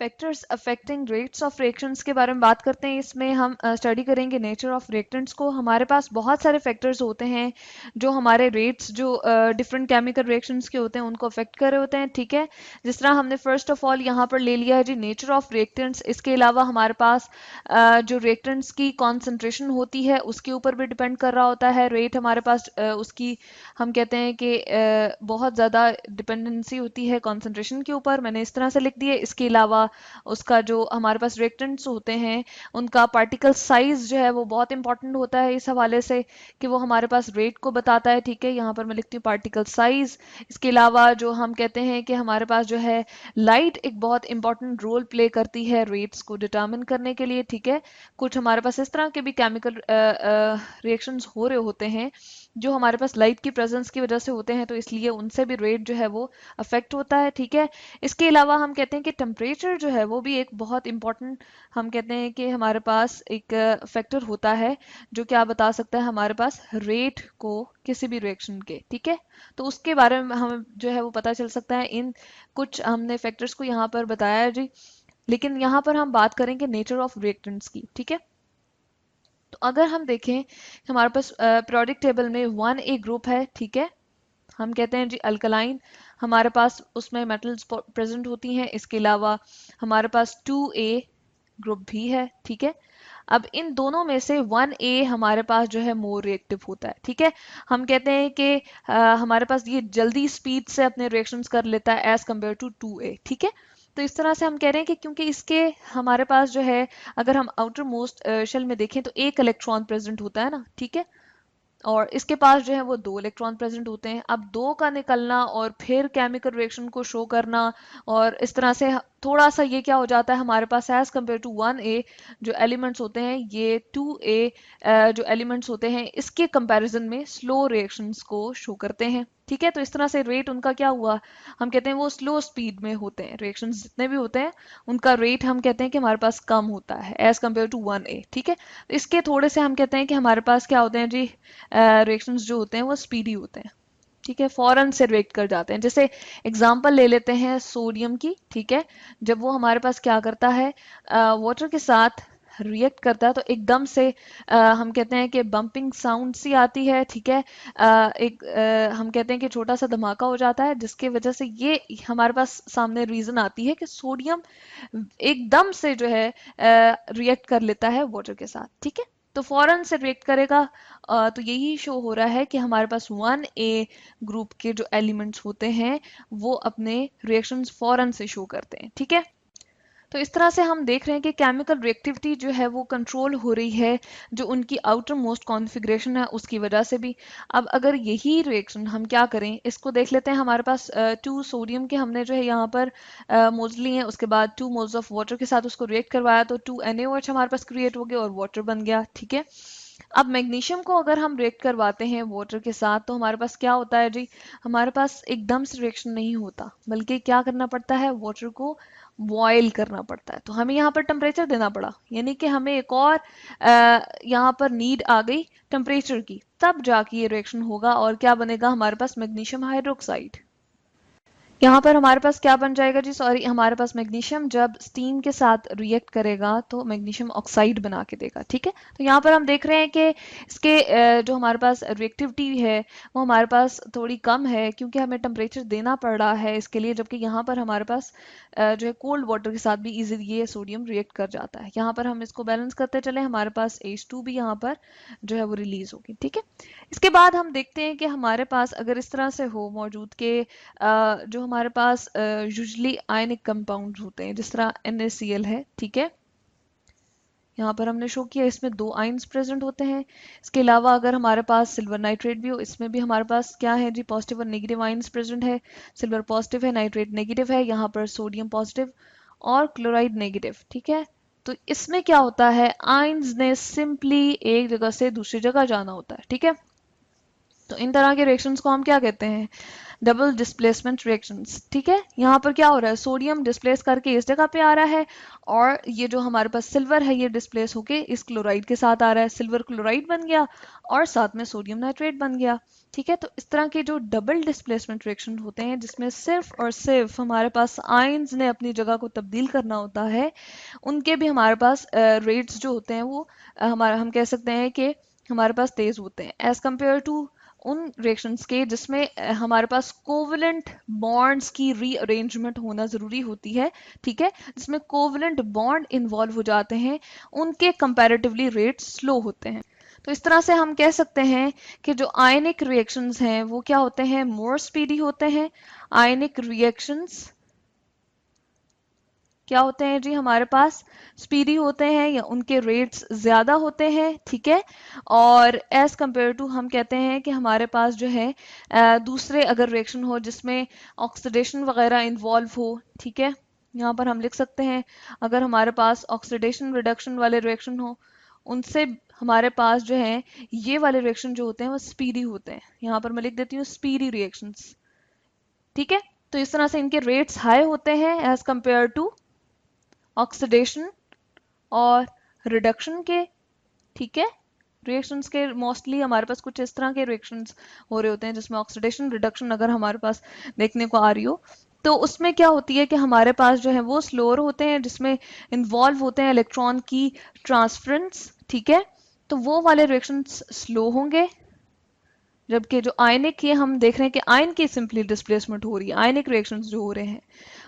Factors affecting rates of reactions के बारे में बात करते हैं। इसमें हम स्टडी करेंगे नेचर ऑफ रिएक्टेंट्स को। हमारे पास बहुत सारे फैक्टर्स होते हैं जो हमारे रेट्स जो डिफरेंट केमिकल रिएक्शंस के होते हैं उनको अफेक्ट कर रहे होते हैं, ठीक है। जिस तरह हमने फर्स्ट ऑफ ऑल यहाँ पर ले लिया है जी नेचर ऑफ रिएक्टेंट्स। इसके अलावा हमारे पास जो रिएक्टेंट्स की कॉन्सेंट्रेशन होती है उसके ऊपर भी डिपेंड कर रहा होता है रेट। हमारे पास उसकी हम कहते हैं कि बहुत ज़्यादा डिपेंडेंसी होती है कॉन्सेंट्रेशन के ऊपर, मैंने इस तरह से लिख दिया। इसके अलावा उसका जो हमारे पास रिएक्टेंट्स होते हैं उनका पार्टिकल साइज जो है वो बहुत इंपॉर्टेंट होता है इस हवाले से कि वो हमारे पास रेट को बताता है, ठीक है। यहाँ पर मैं लिखती हूँ पार्टिकल साइज। इसके अलावा जो हम कहते हैं कि हमारे पास जो है लाइट एक बहुत इंपॉर्टेंट रोल प्ले करती है रेट्स को डिटर्मिन करने के लिए, ठीक है। कुछ हमारे पास इस तरह के भी केमिकल रिएक्शंस हो रहे होते हैं जो हमारे पास लाइट की प्रेजेंस की वजह से होते हैं, तो इसलिए उनसे भी रेट जो है वो अफेक्ट होता है, ठीक है। इसके अलावा हम कहते हैं कि टेम्परेचर जो है वो भी एक बहुत इंपॉर्टेंट हम कहते हैं कि हमारे पास एक फैक्टर होता है जो क्या बता सकता है हमारे पास रेट को किसी भी रिएक्शन के, ठीक है। तो उसके बारे में हमें जो है वो पता चल सकता है। इन कुछ हमने फैक्टर्स को यहाँ पर बताया है जी, लेकिन यहाँ पर हम बात करेंगे नेचर ऑफ रिएक्टेंट्स की, ठीक है। तो अगर हम देखें हमारे पास पीरियोडिक टेबल में 1A ग्रुप है, ठीक है। हम कहते हैं जी अल्कलाइन, हमारे पास उसमें मेटल्स प्रेजेंट होती हैं। इसके अलावा हमारे पास 2A ग्रुप भी है, ठीक है। अब इन दोनों में से 1A हमारे पास जो है मोर रिएक्टिव होता है, ठीक है। हम कहते हैं कि हमारे पास ये जल्दी स्पीड से अपने रिएक्शंस कर लेता है एज कम्पेयर टू 2A, ठीक है। तो इस तरह से हम कह रहे हैं कि क्योंकि इसके हमारे पास जो है अगर हम आउटर मोस्ट शेल में देखें तो एक इलेक्ट्रॉन प्रेजेंट होता है ना, ठीक है। और इसके पास जो है वो 2 इलेक्ट्रॉन प्रेजेंट होते हैं। अब दो का निकलना और फिर केमिकल रिएक्शन को शो करना और इस तरह से थोड़ा सा ये क्या हो जाता है हमारे पास एज कम्पेयर टू 1A जो एलिमेंट्स होते हैं ये 2A जो एलिमेंट्स होते हैं इसके कंपैरिजन में स्लो रिएक्शंस को शो करते हैं, ठीक है। तो इस तरह से रेट उनका क्या हुआ, हम कहते हैं वो स्लो स्पीड में होते हैं। रिएक्शंस जितने भी होते हैं उनका रेट हम कहते हैं कि हमारे पास कम होता है एज कम्पेयर टू 1A, ठीक है। तो इसके थोड़े से हम कहते हैं कि हमारे पास क्या होते हैं जी रिएक्शंस जो होते हैं वो स्पीडी होते हैं, ठीक है, फौरन से रिएक्ट कर जाते हैं। जैसे एग्जांपल ले लेते हैं सोडियम की, ठीक है। जब वो हमारे पास क्या करता है वाटर के साथ रिएक्ट करता है तो एकदम से हम कहते हैं कि बम्पिंग साउंड सी आती है, ठीक है। हम कहते हैं कि छोटा सा धमाका हो जाता है जिसकी वजह से ये हमारे पास सामने रीजन आती है कि सोडियम एकदम से जो है रिएक्ट कर लेता है वाटर के साथ, ठीक है। तो फौरन से रिएक्ट करेगा। तो यही शो हो रहा है कि हमारे पास 1A ग्रुप के जो एलिमेंट्स होते हैं वो अपने रिएक्शंस फौरन से शो करते हैं, ठीक है। तो इस तरह से हम देख रहे हैं कि केमिकल रिएक्टिविटी जो है वो कंट्रोल हो रही है जो उनकी आउटर मोस्ट कॉन्फ़िगरेशन है उसकी वजह से भी। अब अगर यही रिएक्शन हम क्या करें इसको देख लेते हैं। हमारे पास 2 सोडियम के हमने जो है यहाँ पर मोल्स लिए हैं, उसके बाद 2 मोल्स ऑफ वाटर के साथ उसको रिएक्ट करवाया तो 2NaOH हमारे पास क्रिएट हो गया और वाटर बन गया, ठीक है। अब मैग्नीशियम को अगर हम रिएक्ट करवाते हैं वाटर के साथ तो हमारे पास क्या होता है जी, हमारे पास एकदम से रिएक्शन नहीं होता बल्कि क्या करना पड़ता है वाटर को बॉयल करना पड़ता है। तो हमें यहाँ पर टेम्परेचर देना पड़ा, यानी कि हमें एक और यहाँ पर नीड आ गई टेम्परेचर की, तब जाके ये रिएक्शन होगा और क्या बनेगा हमारे पास मैग्नीशियम हाइड्रोक्साइड। यहाँ पर हमारे पास क्या बन जाएगा जी, सॉरी, हमारे पास मैग्नीशियम जब स्टीम के साथ रिएक्ट करेगा तो मैग्नीशियम ऑक्साइड बना के देगा, ठीक है। तो यहाँ पर हम देख रहे हैं कि इसके जो हमारे पास रिएक्टिविटी है वो हमारे पास थोड़ी कम है क्योंकि हमें टेम्परेचर देना पड़ रहा है इसके लिए, जबकि यहाँ पर हमारे पास जो है कोल्ड वाटर के साथ भी इजीली ये सोडियम रिएक्ट कर जाता है। यहाँ पर हम इसको बैलेंस करते चले, हमारे पास H2 भी यहाँ पर जो है वो रिलीज होगी, ठीक है। इसके बाद हम देखते हैं कि हमारे पास अगर इस तरह से हो मौजूद के जो हमारे पास यूजली आयनिक कंपाउंड्स होते हैं जिस तरह NaCl है, ठीक है। यहाँ पर हमने शो किया इसमें 2 आइंस प्रेजेंट होते हैं। इसके अलावा अगर हमारे पास सिल्वर नाइट्रेट भी हो इसमें भी हमारे पास क्या है जी, पॉजिटिव और नेगेटिव आइंस प्रेजेंट है। सिल्वर पॉजिटिव है, नाइट्रेट नेगेटिव है, यहाँ पर सोडियम पॉजिटिव और क्लोराइड नेगेटिव, ठीक है। तो इसमें क्या होता है आइंस ने सिंपली एक जगह से दूसरी जगह जाना होता है, ठीक है। तो इन तरह के रिएक्शंस को हम क्या कहते हैं, डबल डिस्प्लेसमेंट रिएक्शंस। ठीक है, यहाँ पर क्या हो रहा है, सोडियम डिस्प्लेस करके इस जगह पे आ रहा है और ये जो हमारे पास सिल्वर है ये डिस्प्लेस होके इस क्लोराइड के साथ आ रहा है, सिल्वर क्लोराइड बन गया और साथ में सोडियम नाइट्रेट बन गया। ठीक है, तो इस तरह के जो डबल डिस्प्लेसमेंट रिएक्शन होते हैं जिसमें सिर्फ और सिर्फ हमारे पास आयंस ने अपनी जगह को तब्दील करना होता है, उनके भी हमारे पास रेट्स जो होते हैं वो हमारा हम कह सकते हैं कि हमारे पास तेज होते हैं एज कंपेयर टू उन रिएक्शंस के जिसमें हमारे पास कोवलेंट बॉन्ड्स की रीअरेंजमेंट होना जरूरी होती है। ठीक है, जिसमें कोवलेंट बॉन्ड इन्वॉल्व हो जाते हैं, उनके कंपैरेटिवली रेट्स स्लो होते हैं। तो इस तरह से हम कह सकते हैं कि जो आयनिक रिएक्शंस हैं वो क्या होते हैं, मोर स्पीडी होते हैं। आयनिक रिएक्शंस क्या होते हैं जी, हमारे पास स्पीडी होते हैं या उनके रेट्स ज्यादा होते हैं। ठीक है, और एज कंपेयर टू हम कहते हैं कि हमारे पास जो है दूसरे अगर रिएक्शन हो जिसमें ऑक्सीडेशन वगैरह इन्वॉल्व हो। ठीक है, यहाँ पर हम लिख सकते हैं अगर हमारे पास ऑक्सीडेशन रिडक्शन वाले रिएक्शन हो, उनसे हमारे पास जो है ये वाले रिएक्शन जो होते हैं वो स्पीडी होते हैं। यहाँ पर मैं लिख देती हूँ स्पीडी रिएक्शंस। ठीक है, तो इस तरह से इनके रेट्स हाई होते हैं एज कंपेयर टू ऑक्सीडेशन और रिडक्शन के। ठीक है, रिएक्शंस के मोस्टली हमारे पास कुछ इस तरह के रिएक्शंस हो रहे होते हैं जिसमें ऑक्सीडेशन रिडक्शन अगर हमारे पास देखने को आ रही हो तो उसमें क्या होती है कि हमारे पास जो है वो स्लोअर होते हैं जिसमें इन्वॉल्व होते हैं इलेक्ट्रॉन की ट्रांसफरेंस। ठीक है, तो वो वाले रिएक्शंस स्लो होंगे, जबकि जो आयनिक ये हम देख रहे हैं कि आयन की सिंपली डिस्प्लेसमेंट हो रही है, आयनिक रिएक्शंस जो हो रहे हैं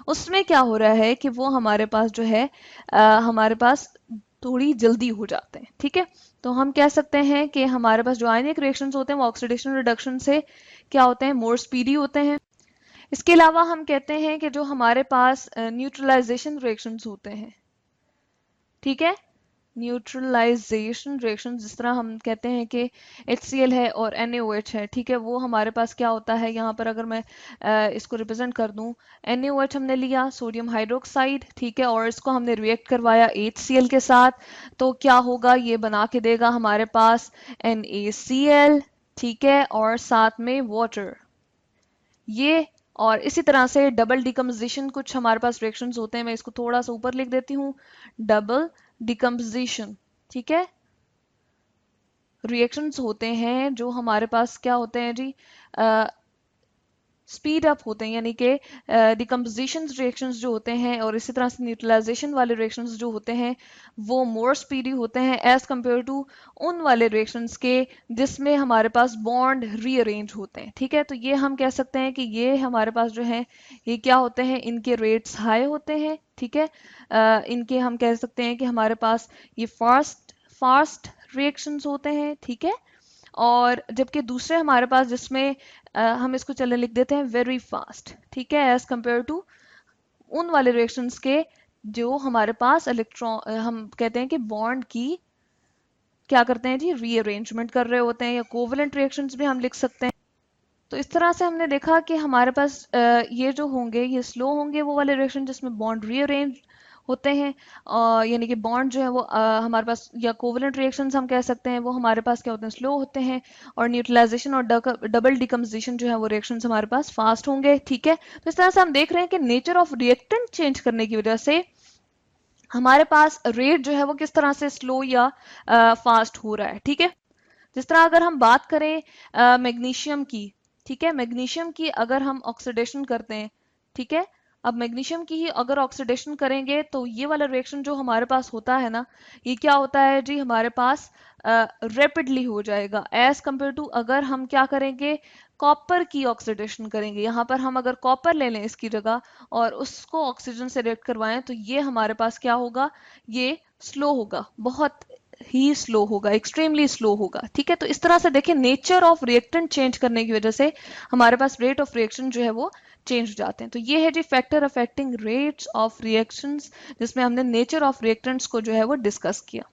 उसमें क्या हो रहा है कि वो हमारे पास जो है हमारे पास थोड़ी जल्दी हो जाते हैं। ठीक है, तो हम कह सकते हैं कि हमारे पास जो आयनिक रिएक्शंस होते हैं वो ऑक्सीडेशन रिडक्शन से क्या होते हैं, मोर स्पीडी होते हैं। इसके अलावा हम कहते हैं कि जो हमारे पास न्यूट्रलाइजेशन रिएक्शंस होते हैं, ठीक है, न्यूट्रलाइजेशन रिएक्शन जिस तरह हम कहते हैं कि HCl है और NaOH है। ठीक है, वो हमारे पास क्या होता है, यहाँ पर अगर मैं इसको रिप्रेजेंट कर दूं, NaOH हमने लिया सोडियम हाइड्रोक्साइड। ठीक है, और इसको हमने रिएक्ट करवाया HCl के साथ, तो क्या होगा, ये बना के देगा हमारे पास NaCl। ठीक है, और साथ में वाटर। ये और इसी तरह से डबल डिकम्पोजिशन कुछ हमारे पास रिएक्शंस होते हैं, मैं इसको थोड़ा सा ऊपर लिख देती हूँ, डबल डिकम्पोजिशन। ठीक है, रिएक्शंस होते हैं जो हमारे पास क्या होते हैं जी, स्पीड अप होते हैं, यानी कि डिकम्पोजिशन रिएक्शंस जो होते हैं और इसी तरह से न्यूट्रलाइजेशन वाले रिएक्शंस जो होते हैं वो मोर स्पीडी होते हैं एज कंपेयर टू उन वाले रिएक्शंस के जिसमें हमारे पास बॉन्ड रीअरेंज होते हैं। ठीक है, तो ये हम कह सकते हैं कि ये हमारे पास जो है ये क्या होते हैं, इनके रेट्स हाई होते हैं। ठीक है, इनके हम कह सकते हैं कि हमारे पास ये फास्ट फास्ट रिएक्शंस होते हैं। ठीक है, और जबकि दूसरे हमारे पास जिसमें हम इसको चले लिख देते हैं वेरी फास्ट। ठीक है, एज कंपेयर टू उन वाले रिएक्शंस के जो हमारे पास इलेक्ट्रॉन हम कहते हैं कि बॉन्ड की क्या करते हैं जी, रीअरेंजमेंट कर रहे होते हैं, या कोवलेंट रिएक्शंस भी हम लिख सकते हैं। तो इस तरह से हमने देखा कि हमारे पास ये जो होंगे ये स्लो होंगे वो वाले रिएक्शन जिसमें बॉन्ड रीअरेंज होते हैं, यानी कि बॉन्ड जो है वो हमारे पास, या कोवलेंट रिएक्शंस हम कह सकते हैं, वो हमारे पास क्या होते हैं, स्लो होते हैं। और न्यूट्रलाइजेशन और डबल डिकम्पोजिशन जो है वो रिएक्शंस हमारे पास फास्ट होंगे। ठीक है, तो इस तरह से हम देख रहे हैं कि नेचर ऑफ रिएक्टेंट चेंज करने की वजह से हमारे पास रेट जो है वो किस तरह से स्लो या फास्ट हो रहा है। ठीक है, जिस तरह अगर हम बात करें मैग्नीशियम की, ठीक है, मैग्नीशियम की अगर हम ऑक्सीडेशन करते हैं, ठीक है, अब मैग्नीशियम की ही अगर ऑक्सीडेशन करेंगे तो ये वाला रिएक्शन जो हमारे पास होता है ना, ये क्या होता है जी, हमारे पास रैपिडली हो जाएगा एज कंपेयर टू अगर हम क्या करेंगे, कॉपर की ऑक्सीडेशन करेंगे। यहाँ पर हम अगर कॉपर ले लें इसकी जगह और उसको ऑक्सीजन से रिएक्ट करवाएं तो ये हमारे पास क्या होगा, ये स्लो होगा, बहुत ही स्लो होगा, एक्सट्रीमली स्लो होगा। ठीक है, तो इस तरह से देखिए नेचर ऑफ रिएक्टेंट चेंज करने की वजह से हमारे पास रेट ऑफ रिएक्शन जो है वो चेंज हो जाते हैं। तो ये है जी factor affecting rates of reactions, जिसमें हमने नेचर ऑफ रिएक्टेंट्स को जो है वो डिस्कस किया।